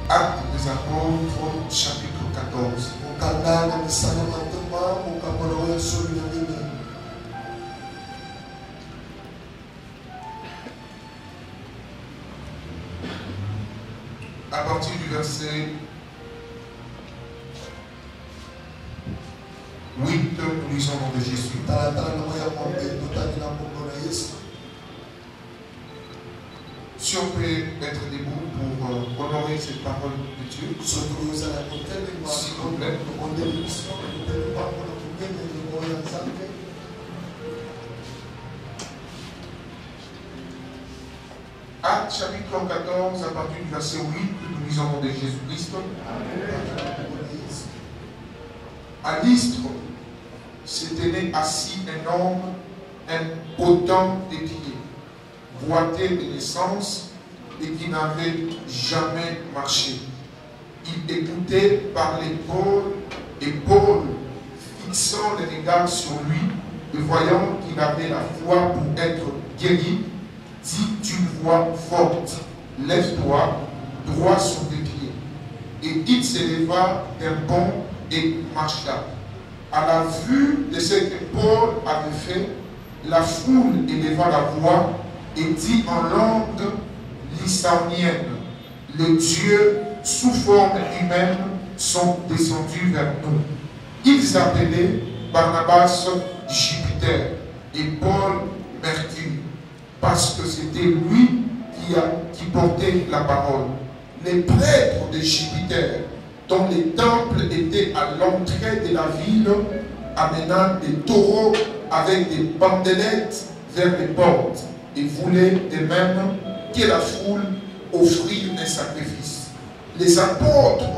Actes des Apôtres, chapitre 14. À partir du verset 8, nous lisons le nom de Jésus. Si on peut être debout pour honorer cette parole de Dieu, s'il vous plaît. Actes chapitre 14, à partir du verset 8, nous lisons le nom de Jésus-Christ. À Lystre, s'était né assis un homme impotent des pieds, boité de naissance et qui n'avait jamais marché. Il écoutait parler Paul et Paul, fixant les regards sur lui et voyant qu'il avait la foi pour être guéri, dit d'une voix forte, lève-toi, droit sur tes pieds. Et il s'éleva d'un bond et marcha. À la vue de ce que Paul avait fait, la foule éleva la voix et dit en langue lysanienne, les dieux sous forme humaine sont descendus vers nous. Ils appelaient Barnabas Jupiter et Paul Mercure, parce que c'était lui qui portait la parole. Les prêtres de Jupiter, dont les temples étaient à l'entrée de la ville, amenant des taureaux avec des bandelettes vers les portes, et voulaient de même que la foule offrit un sacrifice. Les apôtres,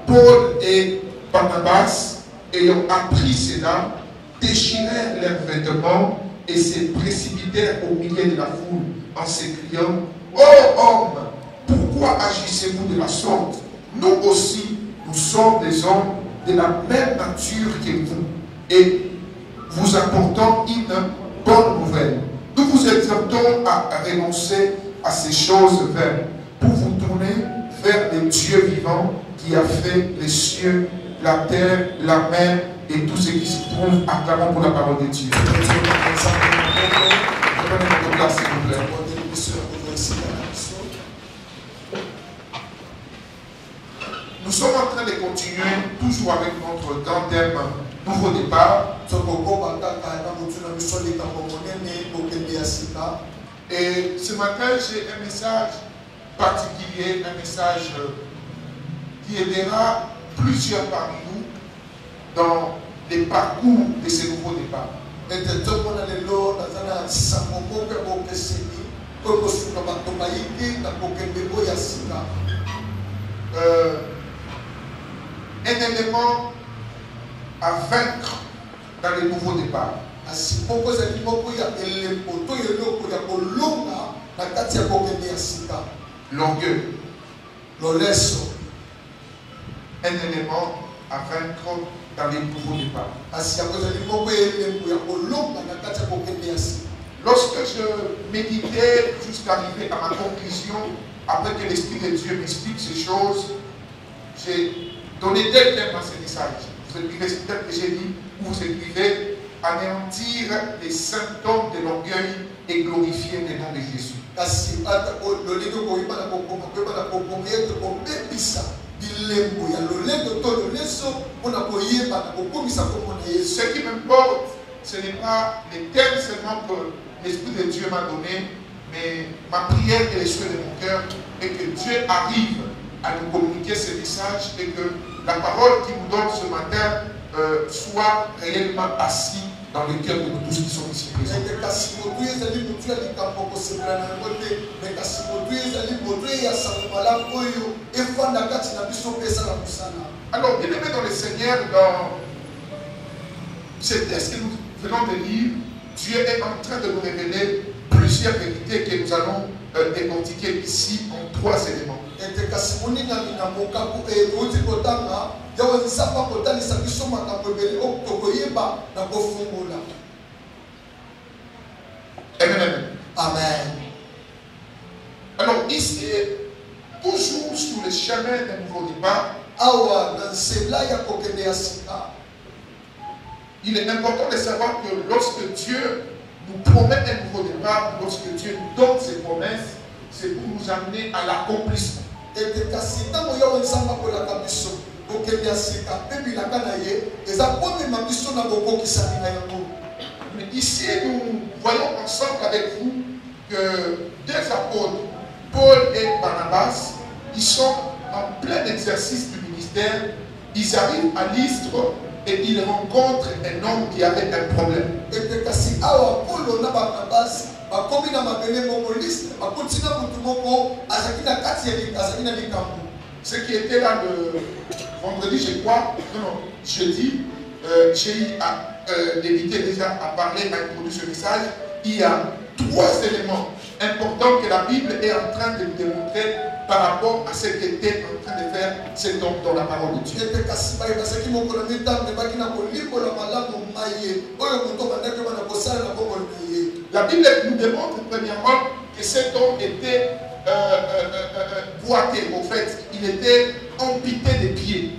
Paul et Barnabas, ayant appris cela, déchirèrent leurs vêtements et se précipitèrent au milieu de la foule en s'écriant, « Ô hommes, pourquoi agissez-vous de la sorte? Nous aussi, nous sommes des hommes de la même nature que vous, et vous apportons une bonne nouvelle. Nous vous exhortons à renoncer à ces choses vaines pour vous tourner vers le Dieu vivant qui a fait les cieux, la terre, la mer et tout ce qui se trouve. Acclamons pour la parole de Dieu. Prenez votre place, s'il vous plaît. Nous sommes en train de continuer toujours avec notre grand thème nouveau départ. Et ce matin, j'ai un message particulier, un message qui aidera plusieurs parmi nous dans les parcours de ce nouveau départ. Un élément à vaincre dans le nouveau départ. L'orgueil. Un élément à vaincre dans le nouveau départ. Lorsque je méditais jusqu'à arriver à ma conclusion, après que l'Esprit de Dieu m'explique ces choses, j'ai donné deux thèmes à ce message. Vous écrivez, peut-être que j'ai dit, vous écrivez anéantir les symptômes de l'orgueil et glorifier le nom de Jésus. Ce qui m'importe, ce n'est pas les thèmes seulement que l'Esprit de Dieu m'a donné, mais ma prière et les souhaits de mon cœur est que Dieu arrive à nous communiquer ce message et que la parole qu'il nous donne ce matin soit réellement assise dans le cœur de nous tous qui sommes ici présents. Alors, bien aimé dans le Seigneur, dans ce texte que nous venons de lire, Dieu est en train de nous révéler plusieurs vérités que nous allons décortiquer ici en trois éléments. Amen. Amen. chemin d'un nouveau départ, il est important de savoir que lorsque Dieu nous promet un nouveau départ, lorsque Dieu nous donne ses promesses, c'est pour nous amener à l'accomplissement. Mais ici, nous voyons ensemble avec vous que deux apôtres, Paul et Barnabas, ils sont en plein exercice du ministère. Ils arrivent à Lystre et ils rencontrent un homme qui avait un problème. Ce qui était là le vendredi, je crois, non, jeudi, j'ai évité déjà à parler, à introduire ce message. Il y a trois éléments importants que la Bible est en train de nous démontrer par rapport à ce qu'était en train de faire cet homme dans la parole de Dieu. La Bible nous démontre premièrement que cet homme était boité, en fait, il était amputé des pieds.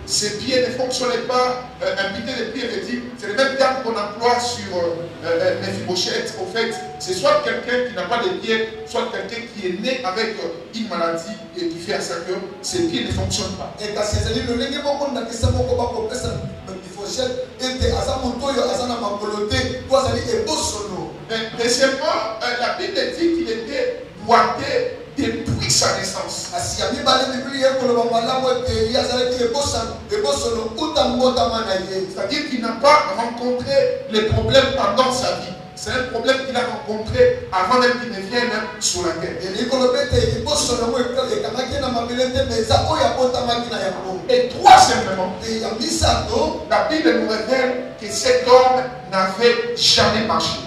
Ses pieds ne fonctionnaient pas. Amputé des pieds, c'est le même terme qu'on emploie sur Mephibosheth. En fait, c'est soit quelqu'un qui n'a pas de pieds, soit quelqu'un qui est né avec une maladie et qui fait à ça que ses pieds ne fonctionnent pas. Deuxièmement, la Bible dit qu'il était boité depuis sa naissance. C'est-à-dire qu'il n'a pas rencontré les problèmes pendant sa vie. C'est un problème qu'il a rencontré avant même qu'il ne vienne sur la terre. Et troisièmement, la Bible nous révèle que cet homme n'avait jamais marché.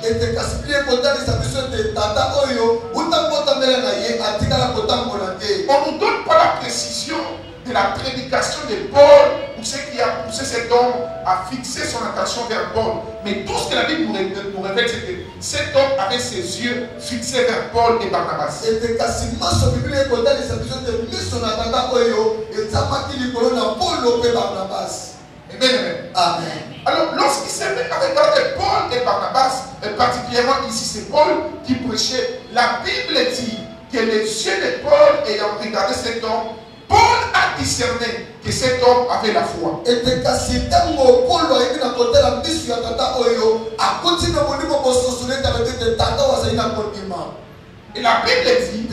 On ne nous donne pas la précision de la prédication de Paul ou ce qui a poussé cet homme à fixer son attention vers Paul. Mais tout ce que la Bible nous révèle, c'est que cet homme avait ses yeux fixés vers Paul et Barnabas. Amen. Alors, lorsqu'il s'est mis à regarder Paul et Barnabas, et particulièrement ici c'est Paul qui prêchait, la Bible dit que les yeux de Paul ayant regardé cet homme, Paul a discerné que cet homme avait la foi. Et la Bible dit,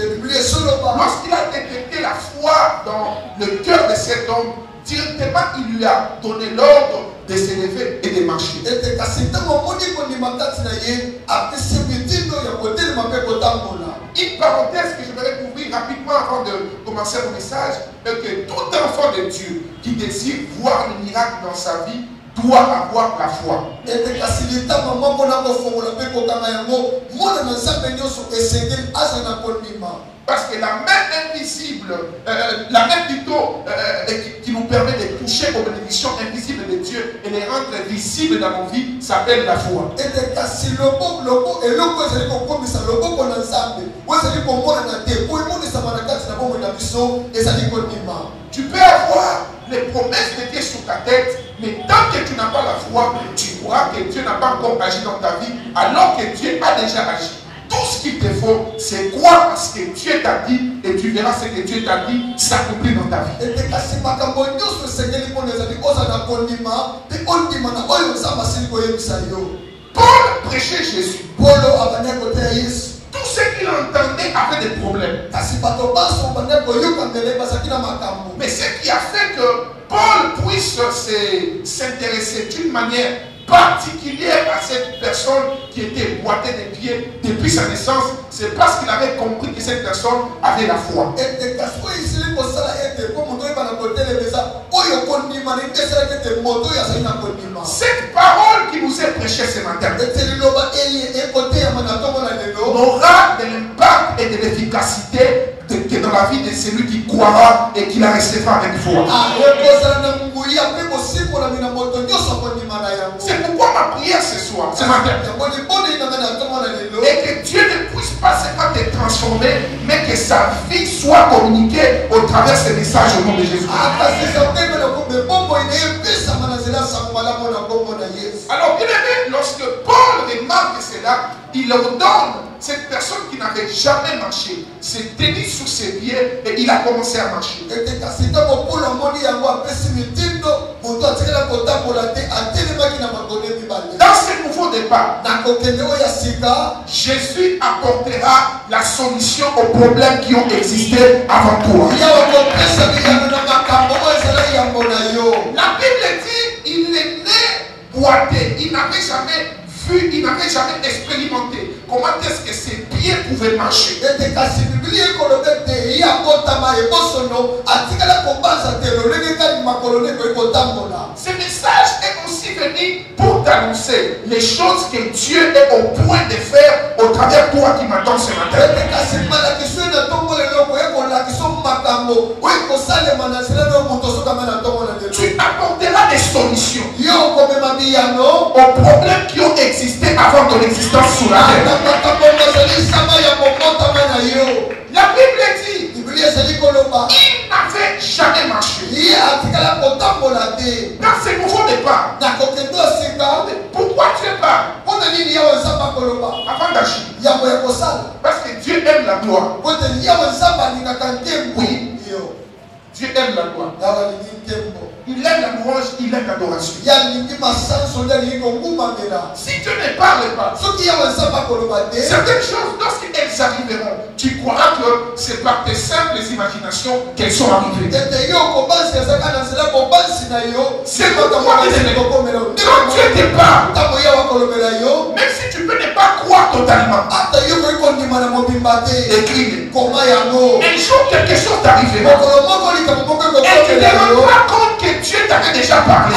lorsqu'il a détecté la foi dans le cœur de cet homme, directement il lui a donné l'ordre de se lever et de marcher. Une parenthèse que je voudrais ouvrir rapidement avant de commencer mon message, est que tout enfant de Dieu qui désire voir le miracle dans sa vie doit avoir la foi. Parce que la main invisible, la main plutôt qui nous permet de toucher aux bénédictions invisibles de Dieu et les rendre visibles dans nos vies, s'appelle la foi. Tu peux avoir les promesses de Dieu sur ta tête, mais tant que tu n'as pas la foi, tu crois que Dieu n'a pas encore agi dans ta vie, alors que Dieu a déjà agi. Tout ce qu'il te faut, c'est croire à ce que Dieu t'a dit, et tu verras ce que Dieu t'a dit s'accomplir dans ta vie. Paul prêchait Jésus. Tout ce qu'il entendait avait des problèmes. Mais ce qui a fait que Paul puisse s'intéresser d'une manière particulière à cette personne qui était boitée des pieds depuis sa naissance, c'est parce qu'il avait compris que cette personne avait la foi. Cette parole qui nous est prêchée ce matin n'aura de l'impact et de l'efficacité que dans la vie de celui qui croira et qui la recevra avec foi. C'est pourquoi ma prière prière ce soir, ce matin, et que Dieu ne puisse pas seulement te transformer, mais que sa vie soit communiquée au travers de ce message au nom de Jésus. Alors, bien aimé, lorsque Paul remarque cela, il ordonne cette personne qui n'avait jamais marché, s'est tenu sur ses pieds et il a commencé à marcher. Dans ce nouveau départ, Jésus apportera la solution aux problèmes qui ont existé avant toi. La Bible dit il est né boité, il n'avait jamais vu, il n'avait jamais expérimenté comment est-ce que ses pieds pouvaient marcher. Ce message est aussi venu pour t'annoncer les choses que Dieu est au point de faire au travers de toi qui m'attends ce matin. Tu apporteras des solutions aux problèmes qui ont existé avant ton existence sur la terre. La Bible dit il n'avait jamais marché. Dans ce nouveau départ, pourquoi tu es pas avant d'agir? Parce que Dieu aime la gloire. Oui, Dieu aime la gloire. Il aime la louange, il aime l'adoration. Si tu ne parles pas, certaines choses, lorsqu'elles arriveront, tu croiras que c'est par tes simples imaginations qu'elles sont arrivées. C'est pourquoi quand tu étais pas, même si tu peux ne pas croire totalement, écris. Un jour, quelque chose t'arrivera. Et tu ne te rendras compte que Dieu t'avait déjà parlé.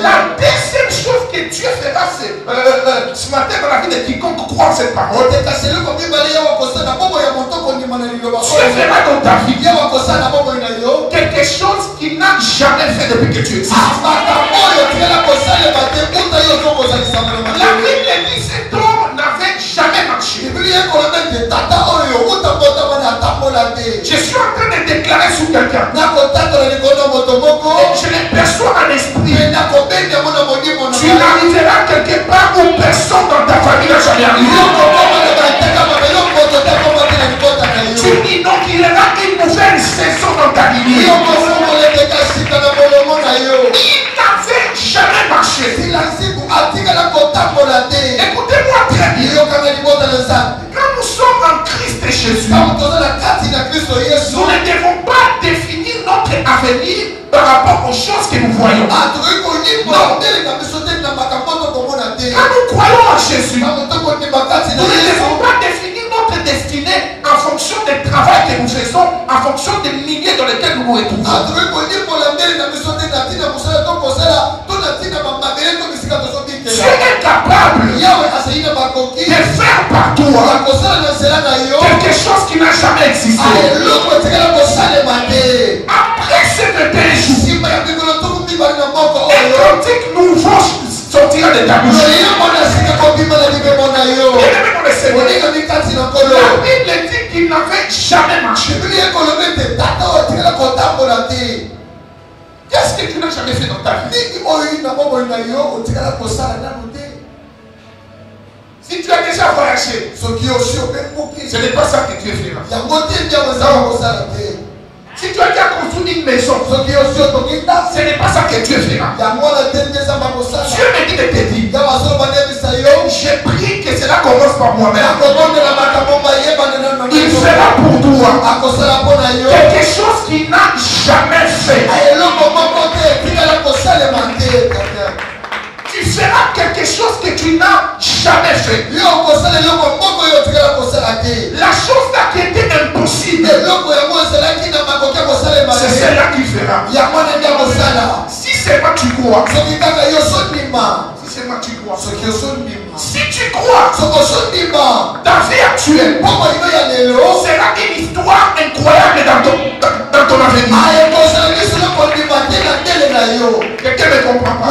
La deuxième chose que Dieu fera, c'est ce matin dans la vie de quiconque croit cette parole. Dieu fera dans ta vie quelque chose qu'il n'a jamais fait depuis que tu existes. La Bible dit cet homme n'avait jamais marché. Je suis en train de déclarer sur quelqu'un. Et je le perçois en esprit. Tu n'arriveras quelque part où personne dans ta famille n'a jamais arrivé. Tu inaugureras une nouvelle saison dans ta lignée. Il n'avait jamais marché. Écoutez-moi très bien. Quand nous sommes en Christ et Jésus, nous ne devons pas définir notre avenir par rapport aux choses que nous voyons. Quand nous croyons en Jésus, nous ne devons pas définir notre destinée en fonction du travail que nous faisons, en fonction des milieux dans lesquels nous nous retrouvons. Tu es capable de faire par toi quelque chose qui n'a jamais existé. Après ces 2 jours, un cantique nouveau sortira de ta bouche. La Bible dit qu'il n'avait jamais marché. Qu'est-ce que tu n'as jamais fait dans ta vie? Si tu as déjà voyagé, ce n'est pas ça que Dieu fera. Si tu as déjà construit une maison, ce n'est pas ça que Dieu fera. Dieu me dit de te dire, j'ai pris que cela commence par moi-même. Il fera pour toi quelque chose qu'il n'a jamais fait. Tu feras quelque chose que tu n'as jamais fait. La chose là qui était impossible, c'est celle-là qui fera. Si c'est moi tu crois, si c'est moi tu crois, si tu crois, ta vie actuelle sera une histoire incroyable dans ton avenir. Quelqu'un ne comprend pas.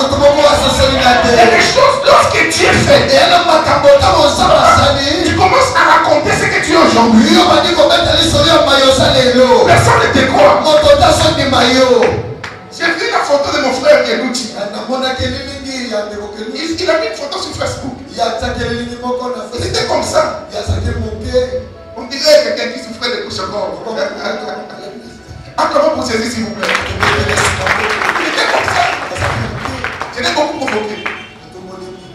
aujourd'hui. Personne ne te croit. J'ai vu la photo de mon frère Kelouti. Il a mis une photo sur Facebook. Il était comme ça. On dirait quelqu'un qui souffrait de couche-gorge. Ah, comment vous saisissez, s'il vous plaît? Il était comme ça. Je l'ai beaucoup provoqué.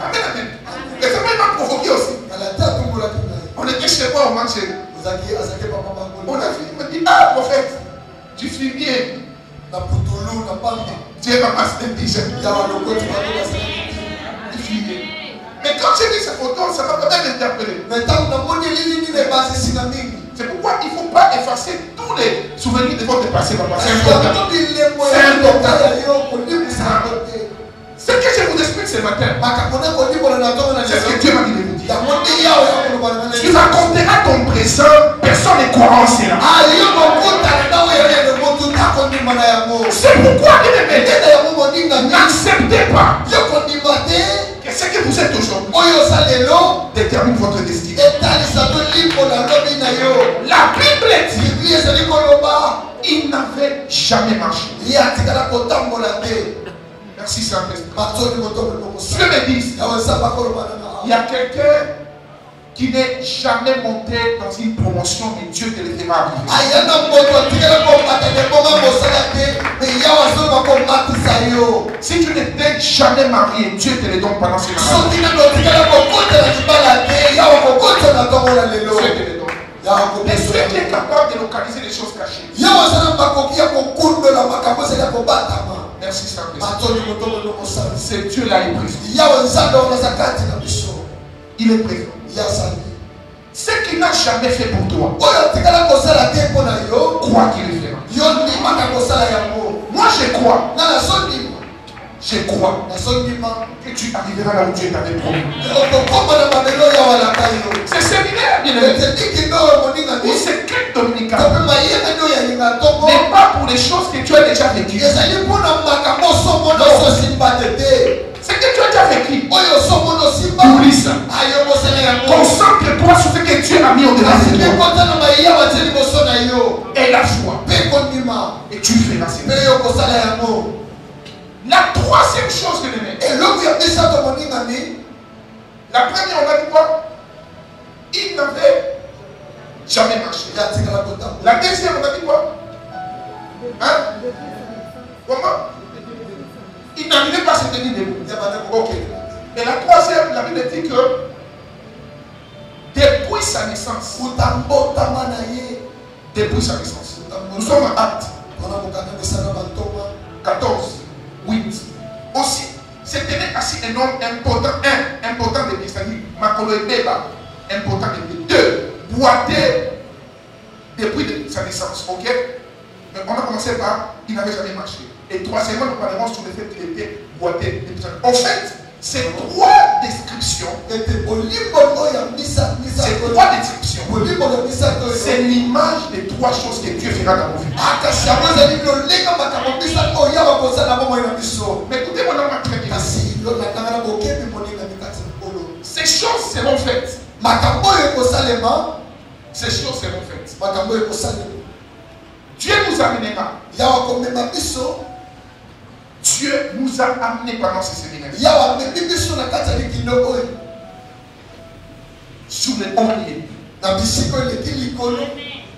Amen, amen. Mais ça m'a provoqué aussi. On était chez moi au marché. On a vu, il m'a dit, ah, prophète, tu fuis bien. Tu es ma masse d'indigène. Tu fuis bien. Mais quand j'ai vu cette photo, ça m'a quand même interpellé. C'est pourquoi il ne faut pas effacer tous les souvenirs de votre passé, papa. C'est important. C'est important. Ce que je vous explique ce matin, c'est ce que Dieu m'a dit de vous dire. Tu raconteras ton présent, personne ne croira en cela. C'est pourquoi n'acceptez pas que ce que vous êtes aujourd'hui détermine votre destinée. La Bible dit il n'avait jamais marché. Merci Saint-Esprit. Dieu me dit, il y a quelqu'un qui n'est jamais monté dans une promotion, mais Dieu te le fera arriver. Si tu n'étais jamais marié, Dieu te le donne pendant ce moment. Mais Dieu qui est capable de localiser les choses cachées. Merci Saint-Esprit. C'est Dieu là, il est présent. Il est présent. Ce qu'il n'a jamais fait pour toi, crois qu'il le fera. Moi je crois. Je crois que tu arriveras là où Dieu t'avait promis. C'est séminaire, bien aimé. Ou c'est quête dominicale. Mais pas pour les choses que tu as déjà vécues. C'est que tu as déjà vécu. Oublie ça. Concentre-toi sur ce que Dieu a mis au-delà de toi. Et la foi. Et tu feras cela. La troisième chose que l'aimer. La première, on a dit quoi? Il n'avait jamais marché. La deuxième, on a dit quoi? Hein? Comment? Il n'arrivait pas à se tenir debout. Ok. Et la troisième, la Bible dit que depuis sa naissance, nous sommes en Actes 14, 8. Aussi, c'était assis un homme important, important de l'Église, c'est-à-dire Makolo et Beba, important de l'Église. 2, boité depuis sa naissance, ok? Mais on a commencé par, il n'avait jamais marché. Et troisièmement, nous parlerons sur le fait qu'il était boité depuis sa naissance. En fait, ces trois descriptions, c'est l'image des trois choses que Dieu fera dans vos vies. Mais écoutez mon homme très bien. Ces choses seront faites. Ces choses seront faites. Dieu nous amènera. Dieu nous a amenés pendant ce séminaire sur les hauts lieux,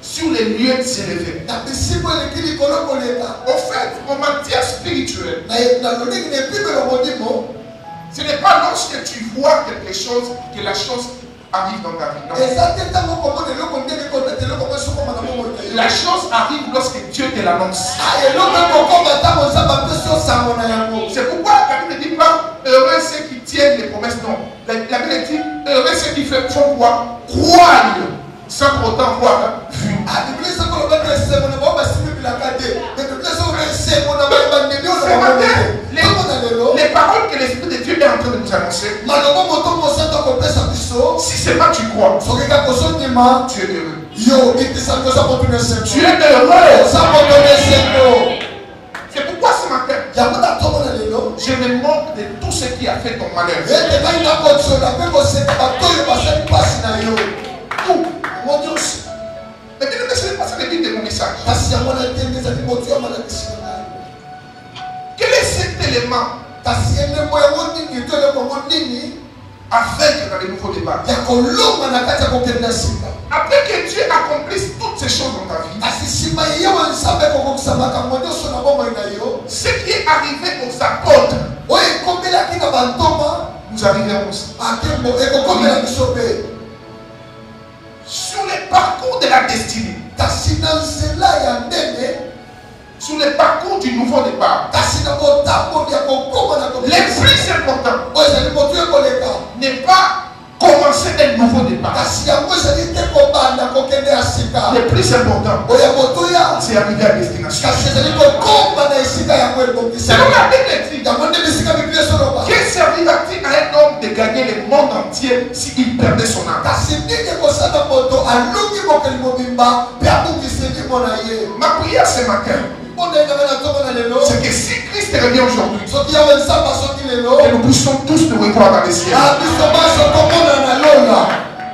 sur les lieux élevés. En fait, en matière spirituelle, ce n'est pas lorsque tu vois quelque chose que la chose arrive dans ta vie. Non. La chose arrive lorsque Dieu te l'annonce. C'est pourquoi la Bible ne dit pas heureux ceux qui tiennent les promesses. Non. La Bible dit heureux ceux qui font quoi? Croire sans pour autant voir vu. Les paroles que l'Esprit de Dieu est en train de nous annoncer, si seulement tu crois, tu es heureux. Tu es heureux. C'est pourquoi ce matin, je me moque de tout ce qui a fait ton malheur. Tout. Mon Dieu, éléments afin que dans les nouveaux départs. Après que Dieu accomplisse toutes ces choses dans ta vie, ce qui est arrivé aux apôtres, nous arriverons aussi. Sur les parcours de la destinée, sur les parcours du nouveau départ, les plus importants n'est pas commencer un nouveau départ. Le plus important, c'est arriver à destination. Selon la Bible dit, que servira-t-il à un homme de gagner le monde entier s'il perdait son âme? Ma prière ce matin, c'est que si Christ revient aujourd'hui, que nous puissions tous nous revoir dans les cieux.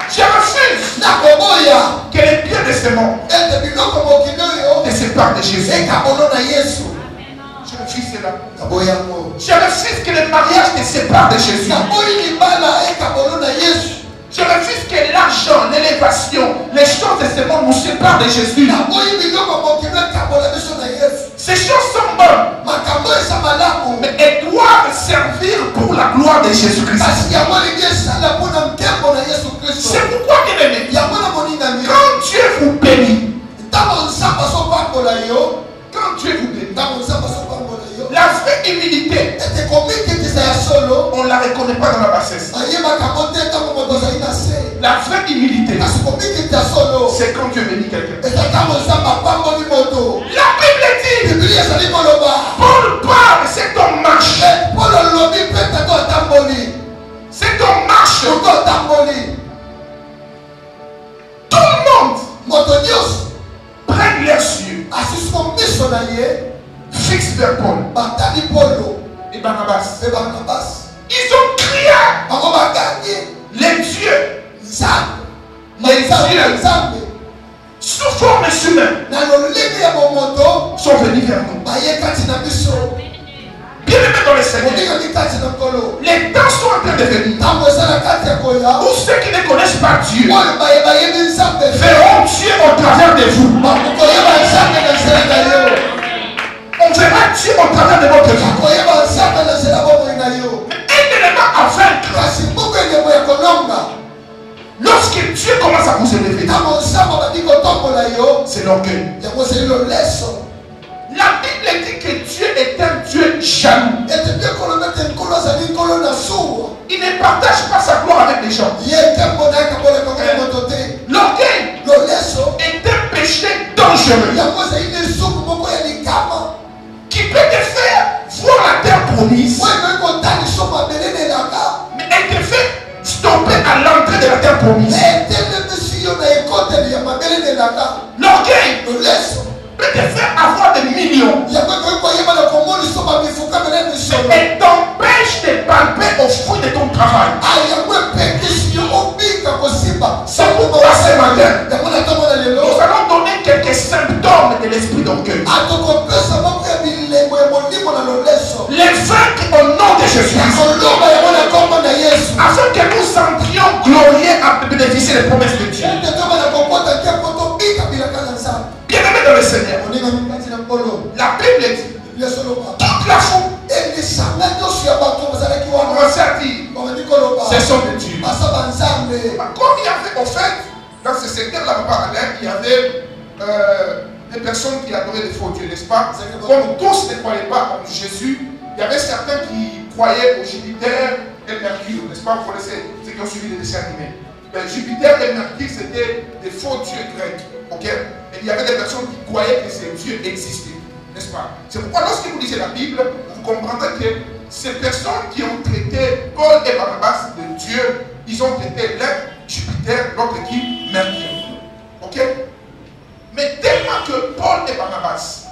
Je refuse que les biens de ce monde ne séparent de Jésus. Je refuse cela. Je refuse que le mariage ne sépare de Jésus. Je refuse que l'argent, l'élévation, les choses de ce monde nous séparent de Jésus. Ces choses sont bonnes, mais elles doivent servir pour la gloire de Jésus-Christ. C'est pourquoi, bien aimé, quand Dieu vous bénit, la vraie humilité, on ne la reconnaît pas dans la bassesse. La vraie humilité, c'est quand Dieu bénit quelqu'un. La Bible dit, Paul parle, c'est ton marche. C'est ton marche. Tout le monde prenne leurs yeux, fixe vers Paul et Barnabas. Ils ont crié. Les dieux sous forme humaine sont venus vers nous. Bien aimé dans le Seigneur, les temps sont en train de venir où ceux qui ne connaissent pas Dieu verront Dieu au travers de vous. On verra Dieu au travers de votre vie. Un élément à vaincre, lorsque Dieu commence à vous élever, c'est l'orgueil. La Bible dit que Dieu est un Dieu jaloux. Il ne partage pas sa gloire avec les gens. L'orgueil est un péché dangereux qui peut te faire voir la terre promise, mais elle te fait stopper à l'entrée de la terre promise. L'orgueil peut te faire avoir des millions, mais elle t'empêche de palper au fruit de ton travail. C'est pourquoi ce matin, nous allons donner quelques symptômes de l'esprit d'orgueil. Les vaincre au nom de Jésus, afin que nous entrions glorieux à bénéficier des promesses de Dieu. Bien-aimé dans le Seigneur, la Bible dit, toute la foule commençait à dire, ce sont des dieux. Comme il y avait en fait, dans ce secteur-là, il y avait des personnes qui adoraient les faux dieux, n'est-ce pas? Comme tous ne croyaient pas en Jésus, il y avait certains qui croyaient au Jupiter et Mercure, n'est-ce pas? Vous connaissez ceux qui ont suivi les dessins animés. Jupiter et Mercure, c'était des faux dieux grecs. Ok? Et il y avait des personnes qui croyaient que ces dieux existaient, n'est-ce pas? C'est pourquoi lorsque vous lisez la Bible, vous comprendrez que ces personnes qui ont traité Paul et Barnabas de Dieu, ils ont traité l'un Jupiter, l'autre qui Mercure. Ok? Mais tellement que Paul et Barnabas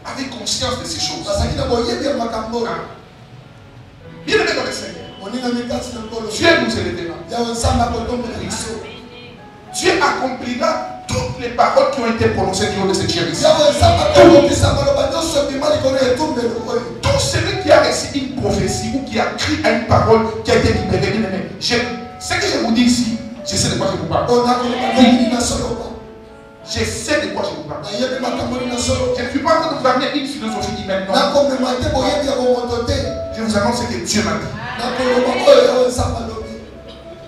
avaient conscience de ces choses. Bien aimé dans le Seigneur, Dieu nous élèvera. Dieu accomplira toutes les paroles qui ont été prononcées durant de cette chérie. parole qui a été libérée. Ce que je vous dis ici, je sais de quoi je vous parle. Je sais de quoi je vous parle. Je ne suis pas en train de vous amener une philosophie humaine. Non. Je vous annonce ce que Dieu m'a dit.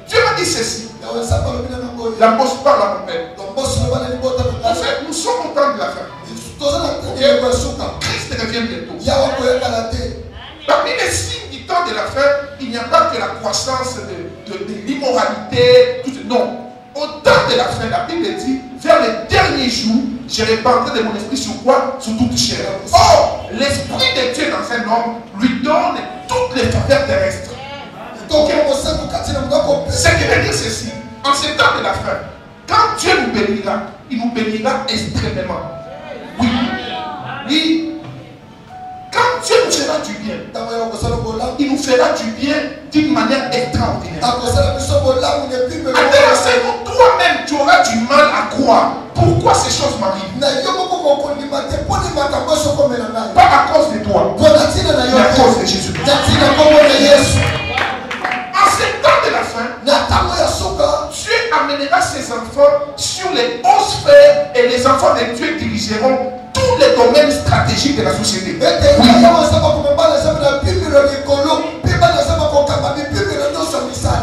Dieu m'a dit ceci. La bosse parle à mon père. En fait, nous sommes au temps de la fin. Christ revient bientôt. Parmi les signes du temps de la fin, il n'y a pas que la croissance de l'immoralité. Non. Au temps de la fin, la Bible dit, vers les derniers jours, je répandrai de mon esprit sur quoi? Sur toute chair. Or, l'esprit de Dieu dans un homme lui donne toutes les faveurs terrestres. Ce qui veut dire ceci, en ce temps de la fin, quand Dieu nous bénira, il nous bénira extrêmement. Oui. Oui. Quand Dieu nous fera du bien, il nous fera du bien d'une manière extraordinaire. Intéressez-vous, toi-même, tu auras du mal à croire. Pourquoi ces choses m'arrivent? Pas à cause de toi, mais à cause de Jésus-Christ. En ce temps de la fin, Dieu amènera ses enfants sur les hautes sphères et les enfants de Dieu dirigeront tous les domaines stratégiques de la société. Oui.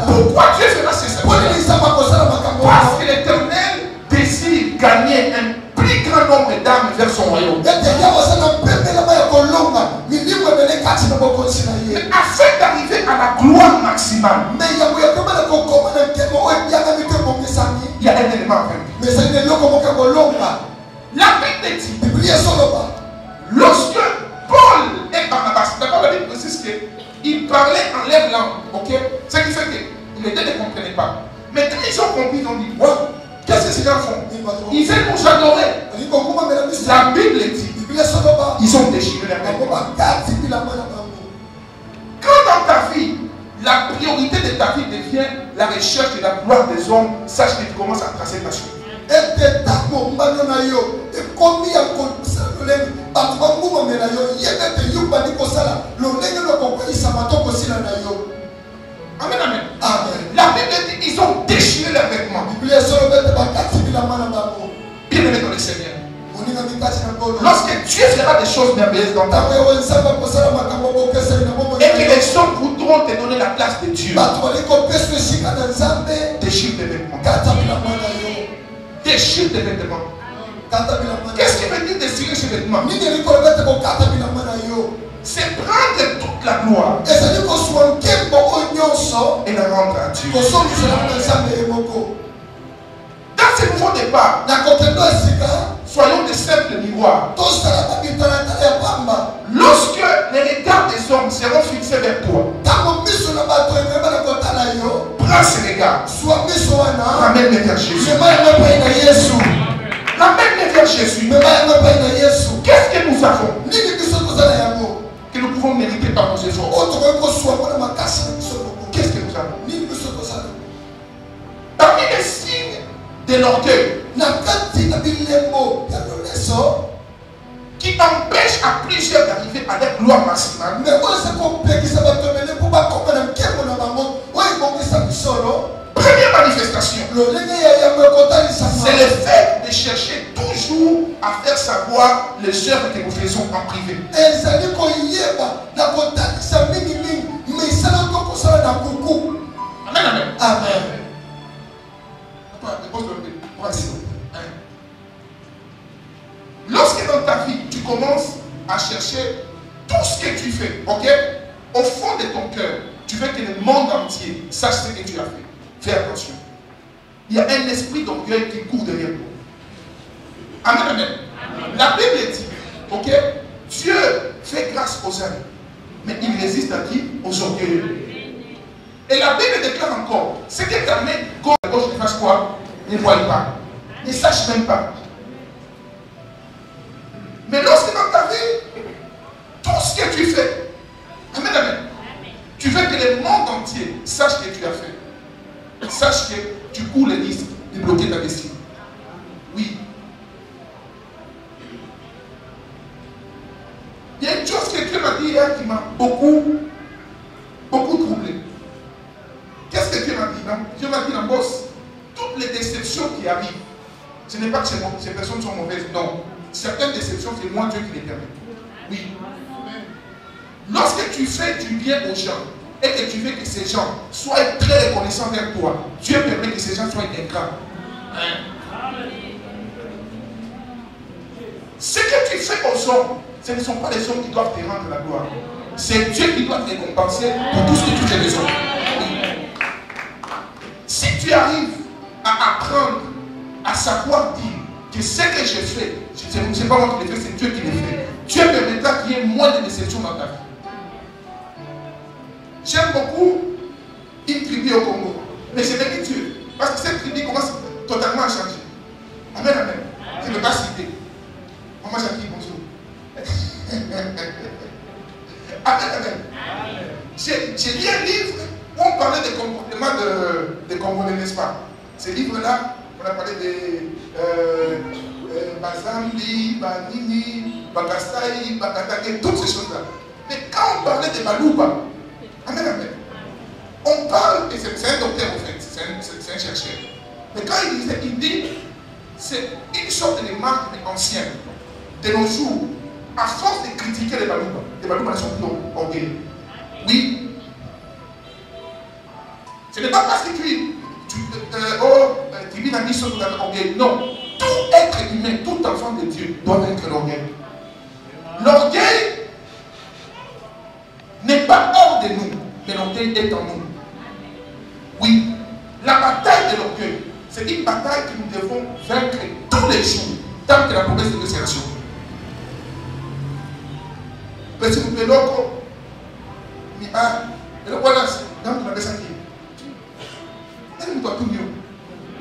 Pourquoi Dieu fera ces choses? Parce que l'Éternel désire gagner un plus grand nombre d'âmes vers son royaume. Mais afin d'arriver à la gloire maximale, il y a un élément à faire. La Bible dit, lorsque Paul et Barnabas, d'abord la Bible précise qu'ils parlaient en leur langue, ok? Ce qui fait que les deux ne comprenaient pas. Mais quand ils ont compris, ils ont dit, wow, qu'est-ce que ces gens font? Ils veulent nous adorer. La Bible dit, ils ont déchiré la main. Quand dans ta vie, la priorité de ta vie devient la recherche de la gloire des hommes, sache que tu commences à tracer ta suite. Amen, amen. La Bible dit ils ont déchiré leurs vêtements. Bien aimé dans le Seigneur. Lorsque Dieu fera des choses merveilleuses dans ta vie et que les hommes voudront te donner la place de Dieu, déchire tes vêtements. Déchire tes vêtements. Qu'est-ce qui veut dire déchirer ses vêtements? C'est prendre toute la gloire et la rendre à Dieu. Dans ce nouveau départ, soyons des simples miroirs. Lorsque les regards des hommes seront fixés vers toi, prends ces regards, ramène-les vers Jésus. Ramène-les vers Jésus. Qu'est-ce que nous avons que nous pouvons mériter par nos efforts? Qu'est-ce que nous avons? Parmi les signes de l'orgueil qui empêchent à plusieurs d'arriver à leur gloire maximale, première manifestation, c'est le fait de chercher toujours à faire savoir les œuvres que nous faisons en privé. Amen, amen. Amen. Lorsque dans ta vie, tu commences à chercher tout ce que tu fais, ok? Au fond de ton cœur, tu veux que le monde entier sache ce que tu as fait. Fais attention. Il y a un esprit d'orgueil qui court derrière toi. Amen, amen. La Bible dit, ok? Dieu fait grâce aux hommes, mais il résiste à qui? Aux orgueilleux. Et la Bible déclare encore, c'est que ta main gauche ne fasse quoi? Ne voie pas. Ne sache même pas. Mais lorsque dans ta vie, tout ce que tu fais, amen, amen, tu veux que le monde entier sache ce que tu as fait. Sache que tu cours le risque de bloquer ta destinée. Oui. Il y a une chose que Dieu m'a dit hier qui m'a beaucoup troublé. Ce n'est pas que ces personnes sont mauvaises, non. Certaines déceptions, c'est moi Dieu qui les permet. Oui. Lorsque tu fais du bien aux gens et que tu veux que ces gens soient très reconnaissants vers toi, Dieu permet que ces gens soient ingrats. Ce que tu fais aux hommes, ce ne sont pas les hommes qui doivent te rendre la gloire. C'est Dieu qui doit te récompenser pour tout ce que tu fais des hommes. Si tu arrives à apprendre, à savoir dire que ce que j'ai fait, ce n'est pas moi qui l'ai fait, c'est Dieu qui l'a fait. Dieu permettra qu'il y ait moins de déceptions dans ta vie. J'aime beaucoup une tribu au Congo. Mais je vais dire Dieu. Parce que cette tribu commence totalement à changer. Amen, amen. Je ne vais pas citer. Maman Jackie, bonjour. Amen, amen. J'ai lu un livre où on parlait des comportements des Congolais, n'est-ce pas? Ce livre-là, on a parlé de Bazambi, Banini, Bakastaï, Bakatake, toutes ces choses-là. Mais quand on parlait de Balouba, amen, amen, on parle, et c'est un docteur en fait, c'est un chercheur. Mais quand il dit, c'est une sorte de marque ancienne. De nos jours, à force de critiquer les Balouba ne sont plus orgueilleux. Oui. Ce n'est pas parce que tu vis dans une sorte d'orgueil. Non. Tout être humain, tout enfant de Dieu doit vaincre l'orgueil. L'orgueil n'est pas hors de nous, mais l'orgueil est en nous. Oui. La bataille de l'orgueil, c'est une bataille que nous devons vaincre tous les jours, tant que la promesse de Dieu sera assurée. Mais si vous plaît, l'autre, et le voilà, dans le travail, ça qui est. Elle ne doit tout mieux.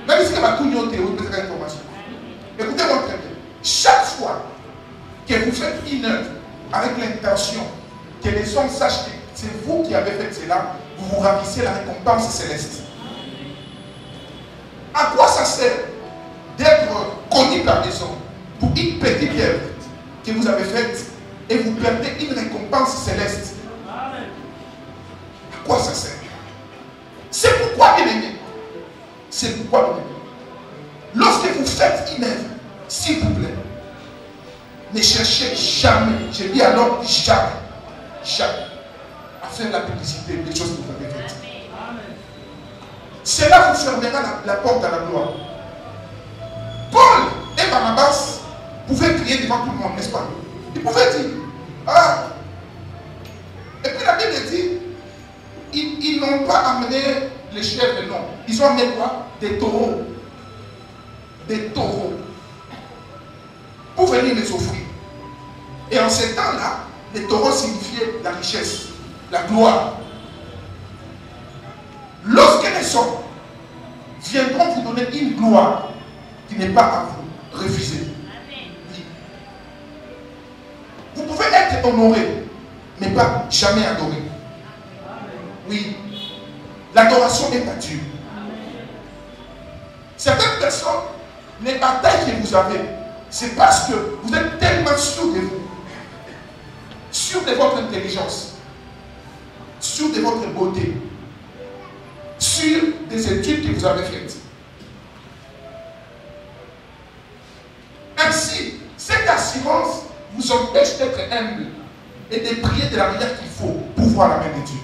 Même si elle va tout mieux, vous pouvez faire l'information. Écoutez-moi très bien. Chaque fois que vous faites une œuvre avec l'intention que les hommes sachent que c'est vous qui avez fait cela, vous vous ravissez la récompense céleste. À quoi ça sert d'être connu par les hommes pour une petite œuvre que vous avez faite et vous perdez une récompense céleste? À quoi ça sert? C'est pourquoi, bien aimé, c'est pourquoi, bien aimé, lorsque vous faites une œuvre, s'il vous plaît, ne cherchez jamais, je dis alors jamais, à faire la publicité des choses que vous avez faites. Cela vous fermera la porte à la gloire. Paul et Barnabas pouvaient crier devant tout le monde, n'est-ce pas? Ils pouvaient dire, ah. Et puis la Bible dit, ils n'ont pas amené les chèvres, non. Ils ont amené quoi? Des taureaux. Des taureaux. Pour venir les offrir. Et en ces temps-là, les taureaux signifiaient la richesse, la gloire. Lorsque les hommes viendront vous donner une gloire qui n'est pas à vous, refusez. Oui. Vous pouvez être honoré, mais pas jamais adoré. Oui. L'adoration est à Dieu. Certaines personnes, les batailles que vous avez, c'est parce que vous êtes tellement sûr de vous, sûr de votre intelligence, sûr de votre beauté, sur des études que vous avez faites. Ainsi, cette assurance vous empêche d'être humble et de prier de la manière qu'il faut pour voir la main de Dieu.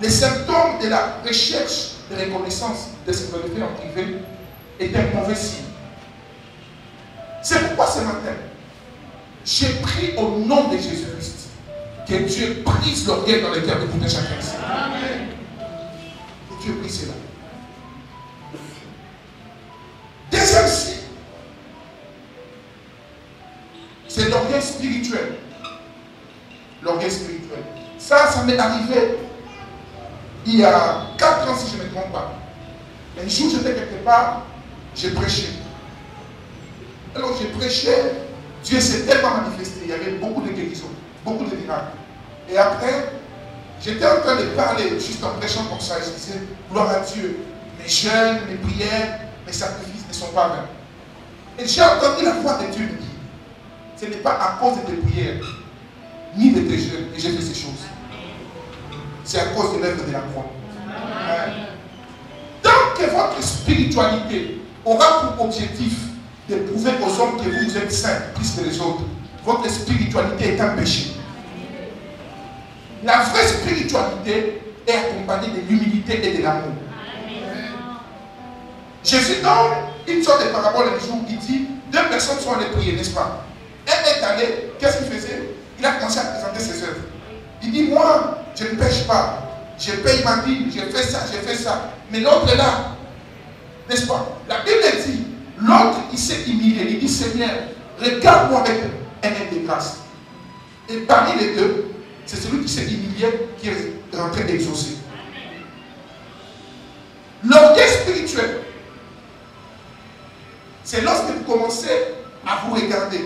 Les symptômes de la recherche de reconnaissance de ce que vous avez fait en privé est un mauvais signe. C'est pourquoi ce matin, j'ai pris au nom de Jésus-Christ que Dieu brise l'orgueil dans les cœurs de tout un chacun. Amen. Que Dieu brise cela. Deuxième signe, c'est l'orgueil spirituel. L'orgueil spirituel. Ça m'est arrivé il y a 4 ans, si je ne me trompe pas. Un jour, j'étais quelque part, j'ai prêché. Alors, j'ai prêché, Dieu s'est tellement manifesté. Il y avait beaucoup de guérisons, beaucoup de miracles. Et après, j'étais en train de parler, juste en prêchant comme ça, et je disais, gloire à Dieu, mes jeûnes, mes prières, mes sacrifices ne sont pas vains. Et j'ai entendu la voix de Dieu me dire, ce n'est pas à cause de tes prières, ni de tes jeûnes que j'ai fait ces choses. C'est à cause de l'œuvre de la croix. Tant que votre spiritualité aura pour objectif de prouver aux hommes que vous êtes saints plus que les autres, votre spiritualité est un péché. La vraie spiritualité est accompagnée de l'humilité et de l'amour. Jésus donne une sorte de parabole un jour, il dit, deux personnes sont allées prier, n'est-ce pas? Un est allé, qu'est-ce qu'il faisait? Il a commencé à présenter ses œuvres. Il dit, moi, je ne pêche pas. Je paye ma dîme, j'ai fait ça, j'ai fait ça. Mais l'autre est là. N'est-ce pas? La Bible dit, l'autre, il s'est humilié. Il dit, Seigneur, regarde-moi avec un aide de grâce. Et parmi les deux, c'est celui qui s'est humilié qui est rentré d'exaucer. L'orgueil spirituel, c'est lorsque vous commencez à vous regarder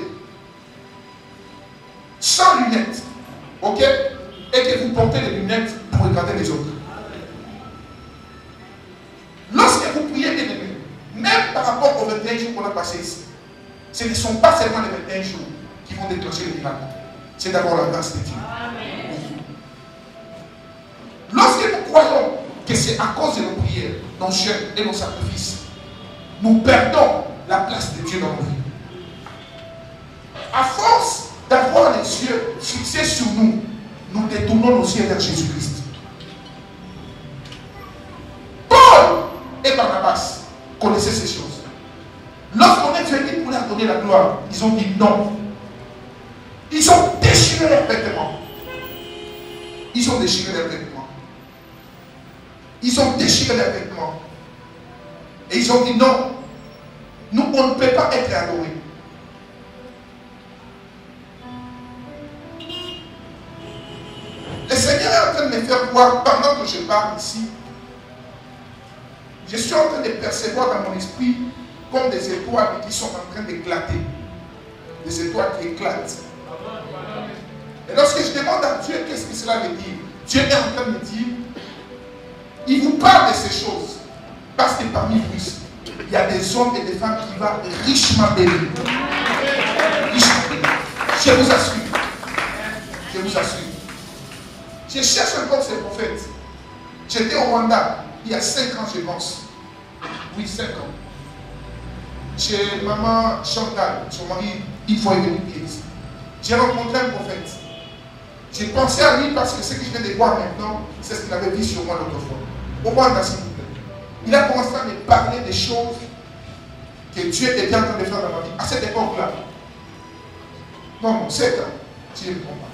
sans lunettes, ok, et que vous portez les lunettes pour regarder les autres. Lorsque vous priez, bien aimé, même par rapport aux 21 jours qu'on a passés ici, ce ne sont pas seulement les 21 jours qui vont déclencher le miracle. C'est d'abord la grâce de Dieu. Lorsque nous croyons que c'est à cause de nos prières, nos jeûnes et nos sacrifices, nous perdons la place de Dieu dans nos vies. À force d'avoir les yeux fixés sur nous, nous détournons nos yeux vers Jésus-Christ. Paul et Barnabas connaissaient ces choses. Lorsqu'on est venu pour leur donner la gloire, ils ont dit non. Ils ont déchiré leurs vêtements. Ils ont déchiré leurs vêtements. Ils ont déchiré leurs vêtements. Et ils ont dit non. Nous, on ne peut pas être adorés. Le Seigneur est en train de me faire voir, pendant que je parle ici, je suis en train de percevoir dans mon esprit comme des étoiles qui sont en train d'éclater. Des étoiles qui éclatent. Et lorsque je demande à Dieu qu'est-ce que cela veut dire, Dieu est en train de me dire, il vous parle de ces choses. Parce que parmi vous ici, il y a des hommes et des femmes qui vont richement bénir. Richement bénir. Je vous assure. Je vous assure. Je cherche encore ces prophètes. J'étais au Rwanda il y a 5 ans, je pense. Oui, 5 ans. Chez maman Chantal, son mari, une fois il est venu ici. J'ai rencontré un prophète. J'ai pensé à lui parce que ce que je viens de voir maintenant, c'est ce qu'il avait dit sur moi l'autre fois. Au Rwanda, s'il vous plaît. Il a commencé à me parler des choses que Dieu était en train de faire dans ma vie. À cette époque-là. Non, 7 ans. Si je ne me trompe pas.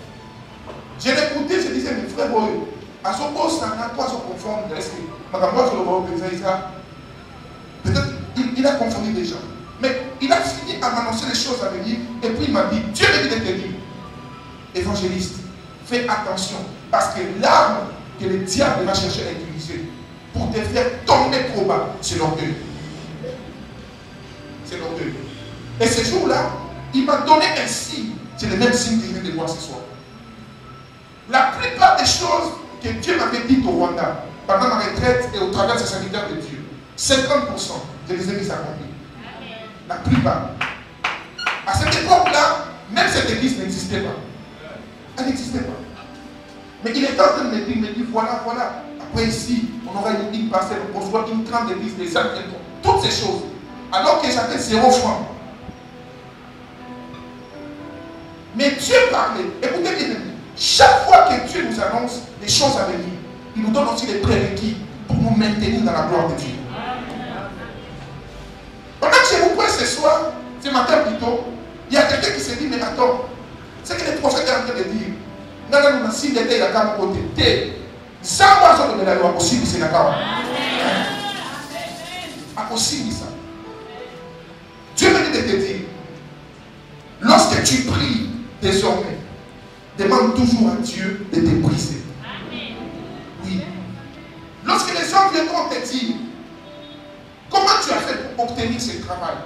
Je l'écoutais, je disais, mes frères, à son poste, on a quoi se confondre. Peut-être il a confondu les gens. Mais il a fini à m'annoncer les choses à venir. Et puis il m'a dit, Dieu me dit de te dire, évangéliste, fais attention. Parce que l'arme que le diable va chercher à utiliser pour te faire tomber trop bas, c'est l'orgueil. C'est l'orgueil. Et ce jour-là, il m'a donné un signe. C'est le même signe que je viens de voir ce soir. La plupart des choses que Dieu m'avait dites au Rwanda, pendant ma retraite et au travers de ses serviteurs de Dieu, 50%, je les ai mis accomplis. La plupart. À cette époque-là, même cette église n'existait pas. Elle n'existait pas. Mais il est en train de me dire, voilà. Après ici, on aura une parcelle, on construira une grande église, des âmes, toutes ces choses. Alors que j'avais 0 francs. Mais Dieu parlait. Écoutez bien, chaque fois que Dieu nous annonce des choses à venir, il nous donne aussi des prérequis pour nous maintenir dans la gloire de Dieu. Pendant que je vous prie ce soir, ce matin plutôt, il y a quelqu'un qui se dit, mais attends, c'est que le prophète est en train de dire, non, si il était là, côté, ça, moi, je vais aller à possible, c'est d'accord. Impossible, ça. Dieu me dit de te dire, lorsque tu pries désormais, demande toujours à Dieu de te briser. Oui. Lorsque les gens viendront te dire, comment tu as fait pour obtenir ce travail?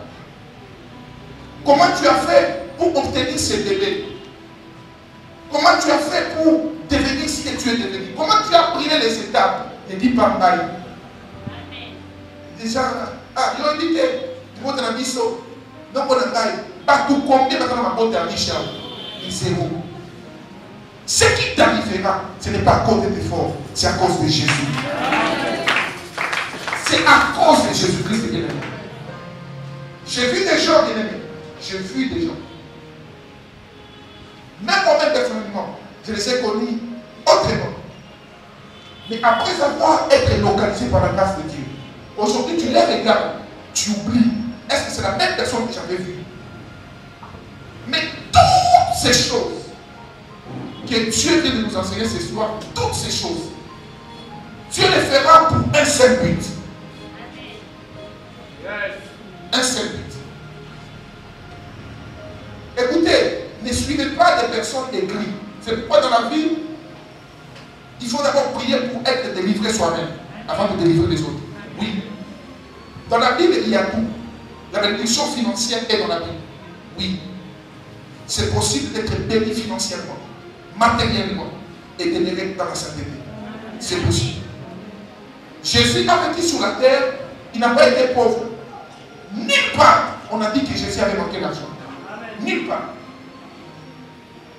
Comment tu as fait pour obtenir ce bébé? Comment tu as fait pour devenir ce que tu es devenu? Comment tu as pris les étapes? Ne dis pas Maï. Déjà, ils ont dit que tu vas te la mission. Donc, on a partout combien de temps on va Michel? Zéro. Ce qui t'arrivera, ce n'est pas à cause de l'effort, c'est à cause de Jésus. C'est à cause de Jésus-Christ, bien-aimé. J'ai vu des gens, bien-aimés. J'ai vu des gens. Même moi-même, personnellement, je les ai connus autrement. Mais après avoir été localisé par la grâce de Dieu, aujourd'hui, tu les regardes, tu oublies. Est-ce que c'est la même personne que j'avais vue? Mais toutes ces choses que Dieu vient de nous enseigner ce soir, toutes ces choses, Dieu les fera pour un seul but. Un seul but. Écoutez, ne suivez pas des personnes aigries. C'est pourquoi dans la vie, il faut d'abord prier pour être délivré soi-même avant de délivrer les autres. Oui. Dans la Bible, il y a tout. La bénédiction financière est dans la Bible. Oui. C'est possible d'être béni financièrement, matériellement et d'être dans la sainteté. C'est possible. Jésus a vécu sur la terre, il n'a pas été pauvre. Nulle part on a dit que Jésus avait manqué d'argent. Nulle part.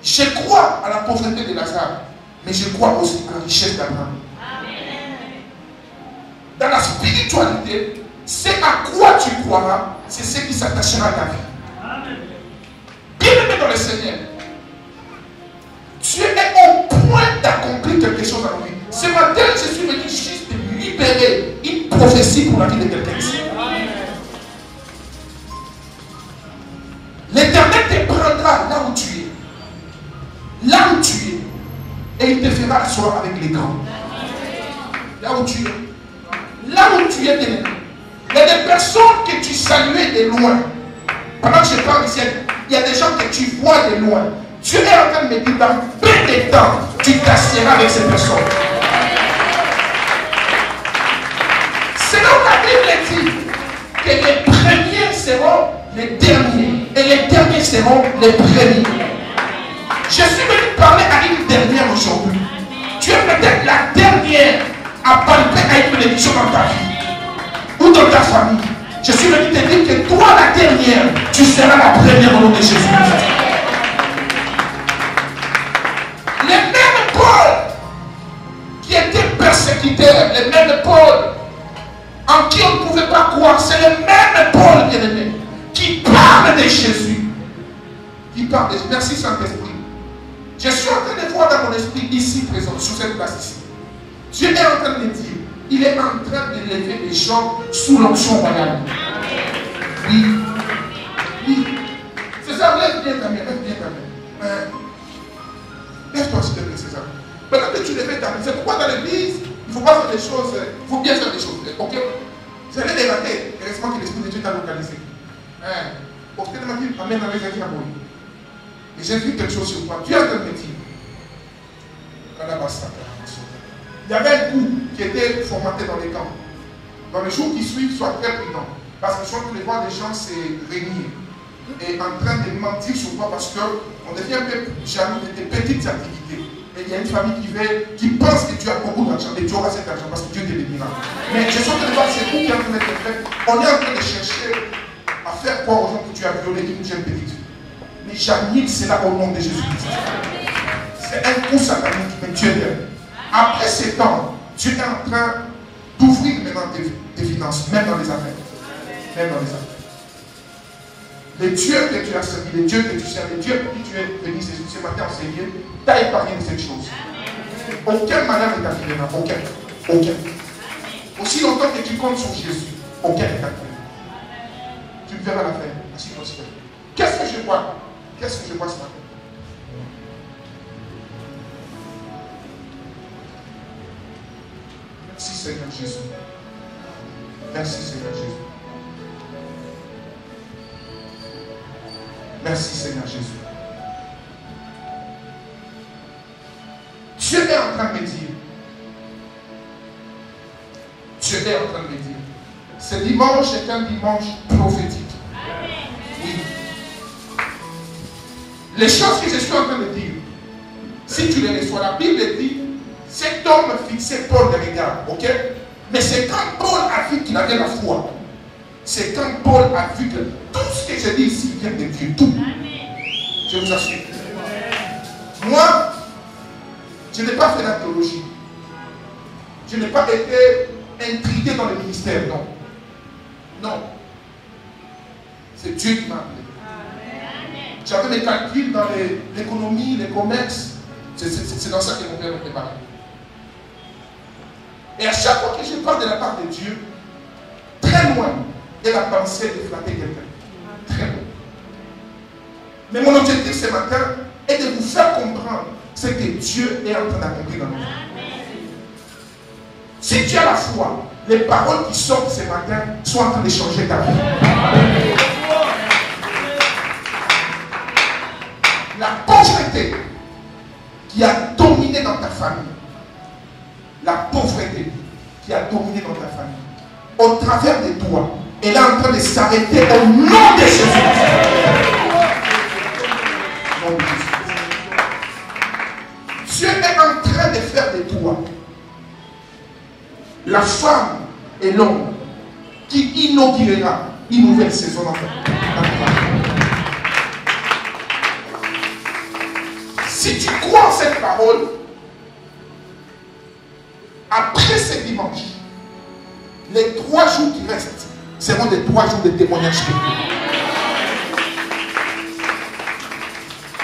Je crois à la pauvreté de Lazare, mais je crois aussi à la richesse d'Abraham. Dans la spiritualité, c'est à quoi tu croiras, c'est ce qui s'attachera à ta vie. Bien-aimé dans le Seigneur, Dieu est au point d'accomplir quelque chose dans nos vies. Ce matin, je suis venu juste libérer une prophétie pour la vie de quelqu'un ici. L'Éternel te prendra là où tu es. Là où tu es. Et il te fera asseoir avec les grands. Là où tu es. Là où tu es, bien-aimé. Il y a des personnes que tu saluais de loin. Pendant que je parle ici, il y a des gens que tu vois de loin. Dieu est en train de me dire, dans peu de temps, tu t'assieras avec ces personnes. C'est là où la Bible dit que les premiers seront les derniers et les derniers seront les premiers. Je suis venu parler à une dernière aujourd'hui. Tu es peut-être la dernière à palper à une bénédiction dans ta vie ou dans ta famille. Je suis venu te dire que toi, la dernière, tu seras la première au nom de Jésus. Les mêmes Paul qui étaient persécuteurs, les mêmes Paul en qui on ne pouvait pas croire, c'est le même Paul, bien-aimé, qui parle de Jésus. Qui parle de Jésus. Merci Saint-Esprit. Je suis en train de voir dans mon esprit ici présent, sur cette place ici. Dieu est en train de me dire, il est en train de lever les gens sous l'onction royale. Oui. Oui. César, lève bien ta main, lève bien ta main. Lève-toi s'il te plaît, César. Maintenant que tu lèves ta main, c'est pourquoi dans l'église, il ne faut pas faire des choses, il faut bien faire des choses. Ok? Vous allez les rater. Heureusement que l'Esprit de Dieu t'a localisé. Parce que tu dit, amène avec un amour. Et j'ai vu quelque chose sur toi. Dieu a te dit. Il y avait un coup qui était formaté dans les camps. Dans les jours qui suivent, sois très prudent. Parce que soit tu les vois des gens se réunir et en train de mentir sur toi parce qu'on devient un peu jaloux de tes petites activités. Et il y a une famille qui pense que tu as beaucoup d'argent et tu auras cet argent parce que Dieu te bénira. Mais je sens que de voir c'est vous qui est en train d'être fait. On est en train de chercher à faire croire aux gens que tu as violé une jeune petite fille. Mais j'annule cela au nom de Jésus-Christ. C'est un coup satanique, mais Dieu t'aime. Après ces temps, Dieu est en train d'ouvrir maintenant tes finances, même dans les affaires. Même dans les affaires. Le Dieu que tu as servi, le Dieu que tu sers, le Dieu pour qui tu es venu ce matin enseigner, t'a épargné de cette chose. Aucun malheur n'est arrivé là. Aucun. Aucun. Aussi longtemps que tu comptes sur Jésus, aucun n'est arrivé. Tu me verras la faire. Qu'est-ce que je vois? Qu'est-ce que je vois ce matin? Merci Seigneur Jésus. Merci Seigneur Jésus. Merci Seigneur Jésus. Dieu est en train de me dire. Dieu est en train de me dire. Ce dimanche est un dimanche prophétique. Oui. Les choses que je suis en train de dire, si tu les reçois, la Bible dit, cet homme fixait Paul de regard, ok? Mais c'est quand Paul a vu qu'il avait la foi. C'est quand Paul a vu que tout ce que je dis ici vient de Dieu. Tout. Je vous assure. Moi, je n'ai pas fait la théologie. Je n'ai pas été intrigué dans le ministère. Non. Non. C'est Dieu qui m'a appelé. J'avais mes calculs dans l'économie, les commerces. C'est dans ça que mon père me préparait. Et à chaque fois que je parle de la part de Dieu, très loin de la pensée de flatter quelqu'un. Très loin. Mais mon objectif ce matin est de vous faire comprendre ce que Dieu est en train d'accomplir dans nos vies. Si tu as la foi, les paroles qui sortent ce matin sont en train de changer ta vie. La pauvreté qui a dominé dans ta famille, la pauvreté qui a dominé dans ta famille, au travers de toi, elle est en train de s'arrêter au nom de Jésus. Dieu est en train de faire de toi la femme et l'homme qui inaugurera une nouvelle saison dans ta vie. Si tu crois en cette parole, après ce dimanche, les 3 jours qui restent seront des 3 jours de témoignage spirituel.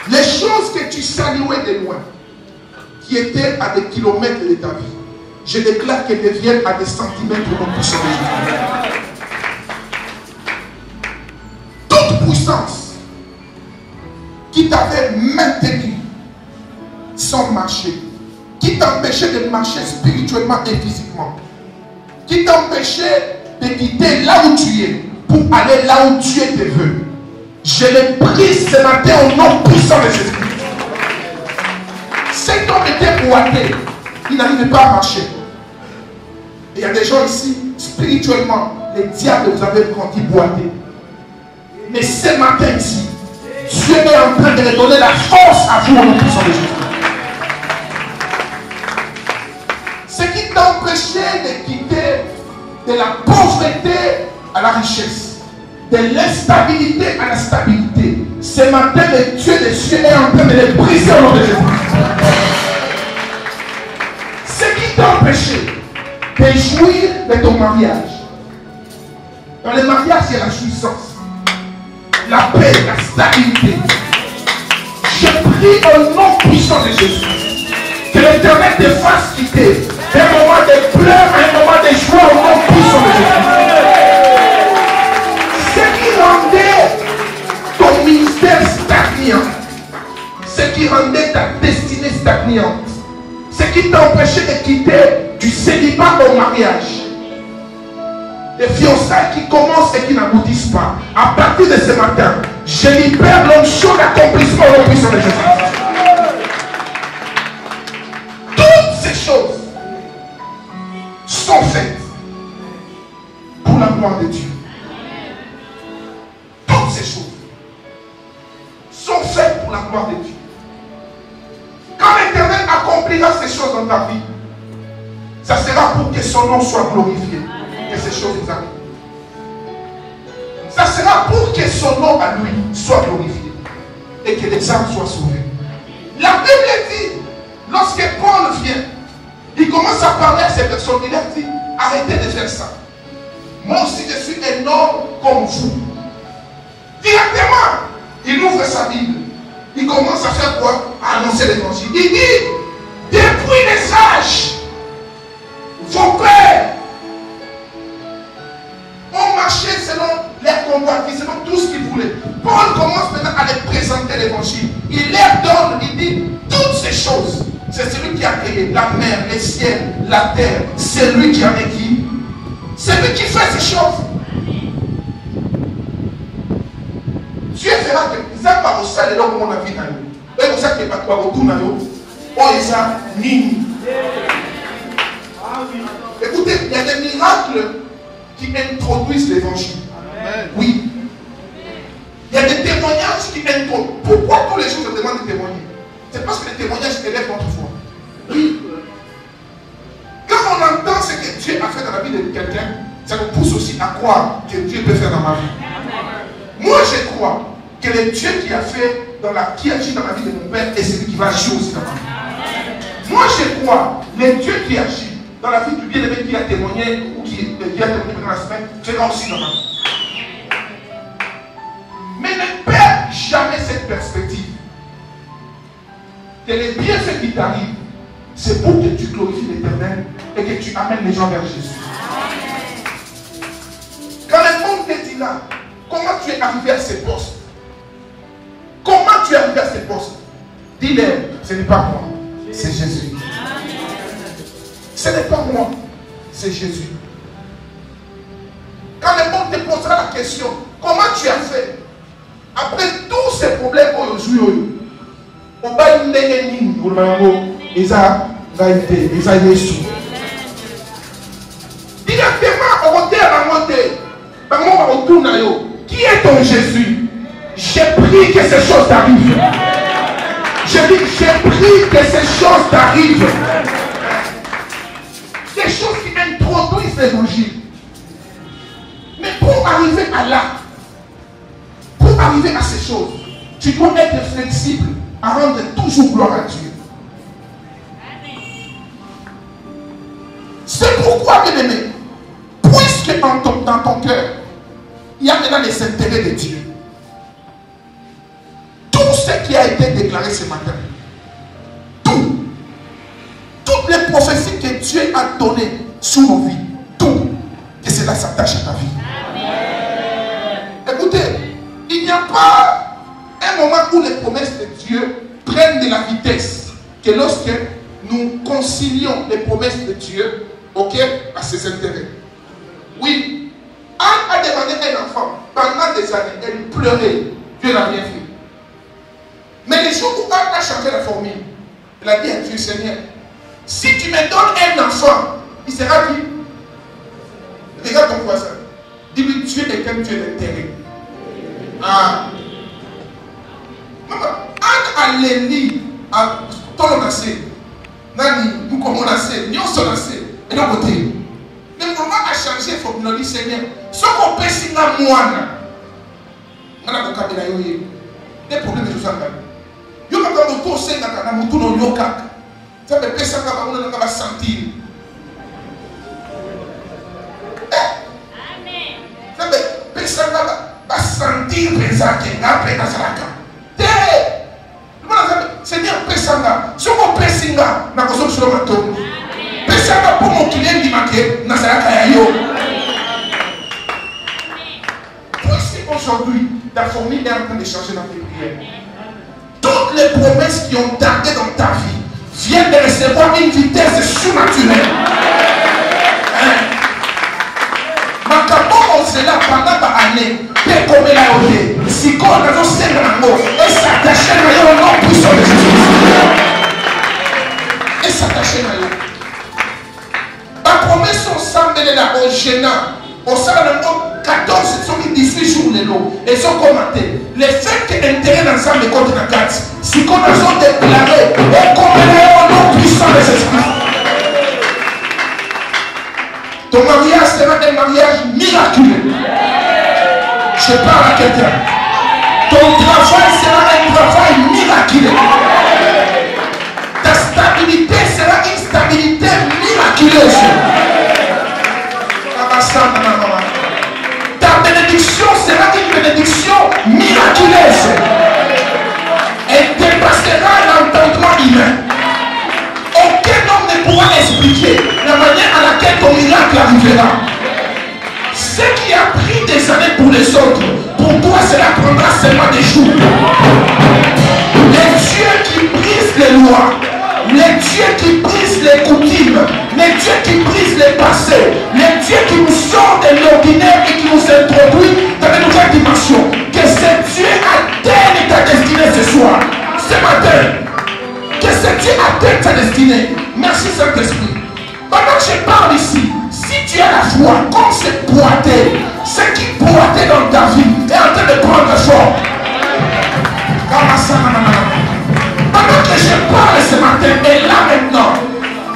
Les choses que tu saluais de loin, qui étaient à des kilomètres de ta vie, je déclare qu'elles deviennent à des centimètres au nom puissant de Jésus. Toute puissance qui t'avait maintenu sans marcher, qui t'empêchait de marcher spirituellement et physiquement, qui t'empêchait de quitter là où tu es pour aller là où Dieu te veut, je les prie ce matin au nom puissant de Jésus. Cet homme était boité, il n'arrivait pas à marcher. Et il y a des gens ici, spirituellement, les diables vous avez grandi boité. Mais ce matin ici, Dieu est en train de redonner la force à vous au nom puissant de Jésus. Ce qui t'empêchait de quitter de la pauvreté à la richesse, de l'instabilité à la stabilité, ce matin le Dieu des cieux est en train de les briser au nom de Jésus. Ce qui t'empêchait de jouir de ton mariage, dans le mariage il y a la jouissance, la paix, la stabilité. Je prie au nom puissant de Jésus que l'Éternel te fasse quitter un moment de pleurs, un moment de joie au nom puissant de Jésus. Ce qui rendait ton ministère stagnant, ce qui rendait ta destinée stagnante, ce qui t'empêchait de quitter du célibat au mariage, des fiançailles qui commencent et qui n'aboutissent pas. À partir de ce matin, je libère l'onction d'accomplissement au nom puissant de Jésus. Toutes ces choses sont faites pour la gloire de Dieu. Toutes ces choses sont faites pour la gloire de Dieu. Quand l'Éternel accomplira ces choses dans ta vie, ça sera pour que son nom soit glorifié, que ces choses arrivent. Ça sera pour que son nom à lui soit glorifié et que les âmes soient sauvées. La Bible dit, lorsque Paul vient, il commence à parler à ces personnes, il leur dit, arrêtez de faire ça. Moi aussi je suis un homme comme vous. Directement, il ouvre sa Bible. Il commence à faire quoi? À annoncer l'évangile. Il dit, depuis les âges, vos pères ont marché selon leurs convoitises, selon tout ce qu'ils voulaient. Paul commence maintenant à les présenter l'évangile. Il leur donne, il dit, toutes ces choses, c'est celui qui a créé la mer, les ciels, la terre. C'est lui qui en est qui? C'est lui qui fait ces choses. Dieu fera que ça va au salaire là où on a vu dans nous. Et pour ça que pas quoi autour dans nous. Oh et ça nini. Écoutez, il y a des miracles qui introduisent l'évangile. Oui. Il y a des témoignages qui introduisent. Pourquoi tous les jours je demande de témoigner? C'est parce que les témoignages élèvent notre foi. Oui. Quand on entend ce que Dieu a fait dans la vie de quelqu'un, ça nous pousse aussi à croire que Dieu peut faire dans ma vie. Moi, je crois que le Dieu qui a fait, qui agit dans la vie de mon père, est celui qui va agir aussi dans ma vie. Moi, je crois, le Dieu qui agit dans la vie du bien-aimé qui a témoigné ou qui a témoigné pendant la semaine, sera aussi normal. Mais ne perds jamais cette perspective. Que les bienfaits qui t'arrivent, c'est pour que tu glorifies l'Éternel et que tu amènes les gens vers Jésus. Quand le monde te dit là, comment tu es arrivé à ces postes? Comment tu es arrivé à ces postes? Dis-leur, ce n'est pas moi, c'est Jésus. Ce n'est pas moi, c'est Jésus. Quand le monde te posera la question, comment tu as fait? Après tous ces problèmes aujourd'hui, on va y aller pour le qui est ton Jésus? J'ai pris que ces choses t'arrivent. J'ai dit, j'ai pris que ces choses t'arrivent. Des choses qui introduisent l'évangile. Mais pour arriver à là, pour arriver à ces choses, tu dois être flexible à rendre toujours gloire à Dieu. C'est pourquoi, bien aimé, puisque dans ton cœur, il y a maintenant les intérêts de Dieu. Tout ce qui a été déclaré ce matin, toutes les prophéties que Dieu a données sur nos vies, tout, et cela s'attache à ta vie. Amen. Écoutez, il n'y a pas un moment où les promesses de Dieu prennent de la vitesse que lorsque nous concilions les promesses de Dieu, ok, à ses intérêts. Oui, Anne a demandé un enfant pendant des années, elle pleurait, Dieu n'a rien fait. Mais le jour où Anne a changé la formule, elle a dit à Dieu, Seigneur, si tu me donnes un enfant, il sera qui? Regarde ton voisin. Dis-lui, Dieu est quel Dieu d'intérêt. Ah. Anne a l'éli à tout le monde. Nani, nous comme on a fait, nous sommes assez. Et d'un côté, mais comment a changé, il faut que nous disions, Seigneur, ce qu'on peut signer à moi, on a des problèmes de tout ça. Il y a des motos, c'est un moto dans le yoka. Ça me fait ça, on va sentir. Ça me fait ça, on va sentir, Seigneur, Pesanga, si on peut Pesanga, on a besoin sur le bateau. Pesanga pour mon client qui m'a dit, aujourd'hui, ta formule est en train de changer dans tes prières. Toutes les promesses qui ont tardé dans ta vie viennent de recevoir une vitesse surnaturelle. Makabo cela pendant l'année, dès qu'on est là au dé, si qu'on a nos scènes en haut, et s'attacher à au nom puissant de Jésus. Et s'attacher à eux. Ma promesse ensemble est là au gênant. Au sein de 14, 18 jours de l'eau. Et sont commentés. Les faits que l'intérêt d'ensemble contre la carte, si qu'on a déclaré, et qu'on est au nom puissant de Jésus. Ton mariage sera un mariage miraculeux. Je parle à quelqu'un. Ton travail sera un travail miraculeux. Ta stabilité sera une stabilité miraculeuse. Ta bénédiction sera une bénédiction miraculeuse. Elle dépassera l'entendement humain. Aucun homme ne pourra expliquer la manière à laquelle ton miracle arrivera. Ce qui a pris des années pour les autres, pour toi cela prendra seulement des jours. Les dieux qui brisent les lois, les dieux qui brisent les coutumes, les dieux qui brisent les passés, les dieux qui nous sortent de l'ordinaire et qui nous introduisent dans une nouvelle dimension. Que ce Dieu atteigne ta destinée ce soir, ce matin. Que ce Dieu atteigne ta destinée. Merci Saint-Esprit. Pendant que je parle ici, si tu as la foi, comme c'est boité, ce qui boité dans ta vie est en train de prendre forme. Pendant que je parle ce matin, et là maintenant,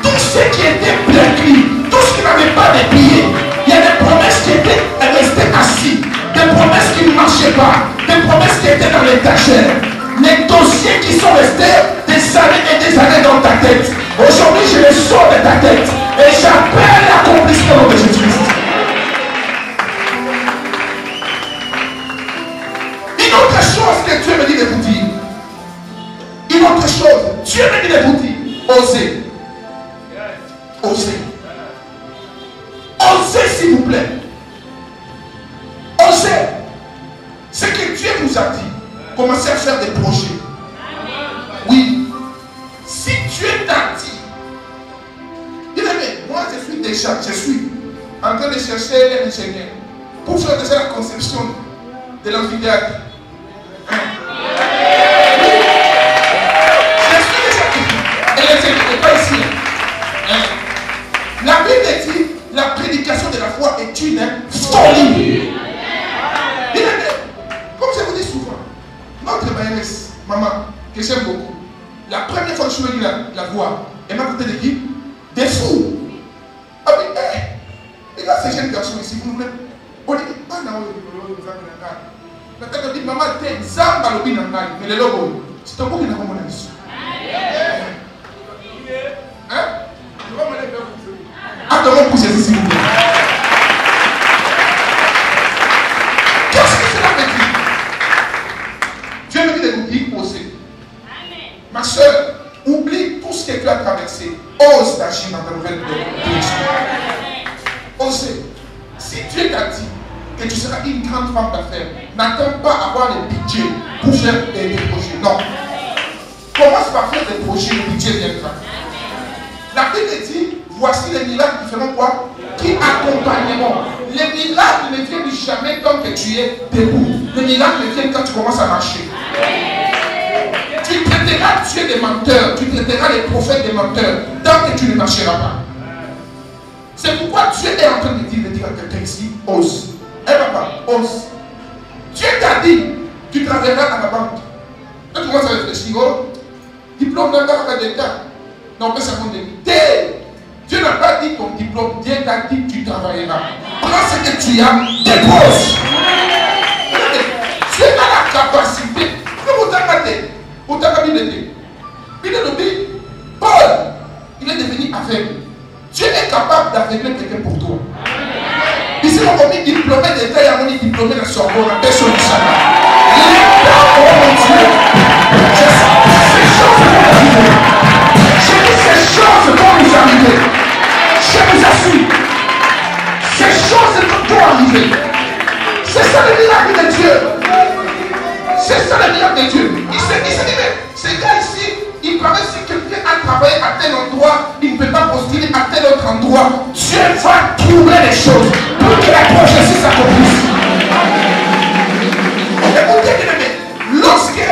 tout ce qui était bloqué, tout ce qui n'avait pas de billets, il y a des promesses qui étaient restées assises, des promesses qui ne marchaient pas, des promesses qui étaient dans l'étagère, les dossiers qui sont restés des années et des années dans ta tête. Aujourd'hui, je les sors de ta tête et j'attends chose, Dieu me dit de vous dire, osez. Osez. Osez, s'il vous plaît. Osez. Ce que Dieu vous a dit, commencez à faire des projets. Oui. Si Dieu t'a dit, moi je suis en train de chercher un ingénieur pour faire déjà la conception de l'amphithéâtre. Je suis déjà. Et l'ingénieur n'est pas ici. La Bible dit, la prédication de la foi est une folie. Comme je vous dis souvent, notre maîtresse, maman, que j'aime beaucoup, la première fois que je suis venu la voir, elle m'a côté de qui? Des fous. Ah oui, et là, ces jeunes garçons ici, vous nous voulez. On dit, ah non, la tête dit, maman, t'es zamba le bin en mais le logo, c'est un peu qui n'a pas mon avis. Hein? Ah, donc on pousse ici, s'il vous plaît. Qu'est-ce que cela veut dire? Dieu me dit de vous dire aussi. Ma soeur, oublie tout ce que tu as traversé. Ose d'agir dans ta nouvelle direction. Osez. Si Dieu t'a dit que tu seras une grande femme d'affaires, n'attends pas avoir le budget pour faire des projets. Non. Commence par faire des projets, le budget viendra. La Bible dit, voici les miracles qui feront quoi? Qui accompagneront. Les miracles ne viennent jamais tant que tu es debout. Les miracles viennent quand tu commences à marcher. Tu traiteras Dieu des menteurs, tu traiteras les prophètes des menteurs, tant que tu ne marcheras pas. C'est pourquoi Dieu est en train de dire à quelqu'un ici, ose. Eh papa, ose. Dieu t'a dit, tu travailleras à la banque. Quand tu commences à réfléchir, oh, diplôme d'un gars d'État. Non, mais ça compte de Dieu n'a pas dit ton diplôme, Dieu t'a dit tu travailleras. Prends ce que tu as, dépose. Dieu a la capacité. Vous t'avez Paul, il est devenu aveugle. Dieu est capable d'aveugler quelqu'un pour toi. Ici, on a mis diplômé d'État et on a mis diplômé de Sorbonne, la personne du Sana. L'État, oh mon Dieu, ces choses vont arriver. J'ai dit ces choses vont nous arriver. Je vous assure. Ces choses vont arriver. C'est ça le miracle de Dieu. C'est ça le miracle de Dieu. Il s'est dit, mais ces gars ici, il paraît que si quelqu'un a travaillé à tel endroit, il ne peut pas postuler à tel autre endroit. Dieu va trouver les choses pour que la prophétie s'accomplisse. Écoutez bien, lorsque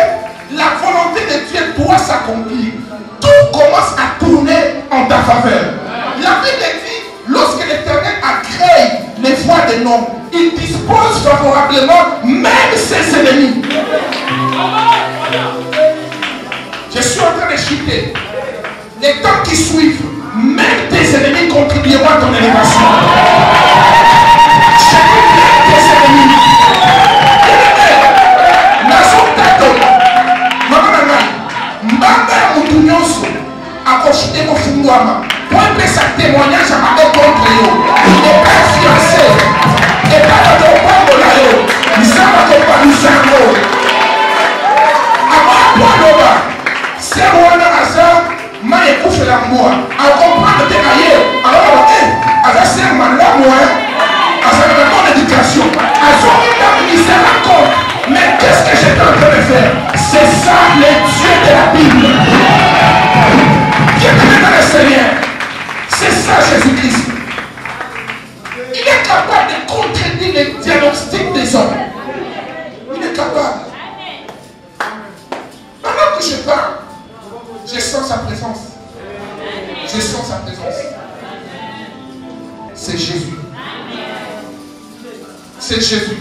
la volonté de Dieu doit s'accomplir, tout commence à tourner en ta faveur. La Bible dit, lorsque l'Éternel a créé les voies des noms, il dispose favorablement même ses ennemis. Je suis en train de chuter. Les temps qui suivent, même tes ennemis contribueront à ton élévation. Je dis même tes ennemis. Mbanga ya mutu nyonso akoshite kofungwama po epesa témoignage amabe contre yo epa fiancé epa batopambola yo lisanga kopamisango amapo aloba sero wana aza ma ekufela mbwa akomprendre te na ye aloba aza ser malamu azalaka bonne éducation azonginga misera compte. Mais qu'est-ce que j'étais en train de faire? C'est ça le Dieu de la Bible. Bien-aimé dans le Seigneur, c'est ça Jésus-Christ. Il est capable de contredire les diagnostics des hommes. Il est capable. Pendant que je parle, je sens sa présence. Je sens sa présence. C'est Jésus. C'est Jésus.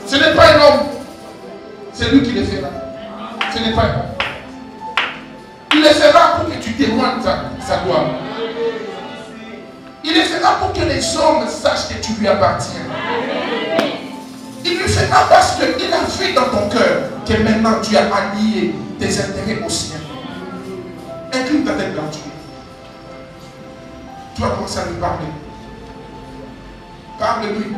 Ce n'est pas un homme. C'est lui qui le fera. Ce n'est pas un homme. Il le fera pour que tu témoignes sa gloire. Il le fera pour que les hommes sachent que tu lui appartiens. Il le fera parce qu'il a fait dans ton cœur que maintenant tu as allié tes intérêts aux siens. Incline ta tête dans Dieu. Tu vas commencer à lui parler. Parle-lui.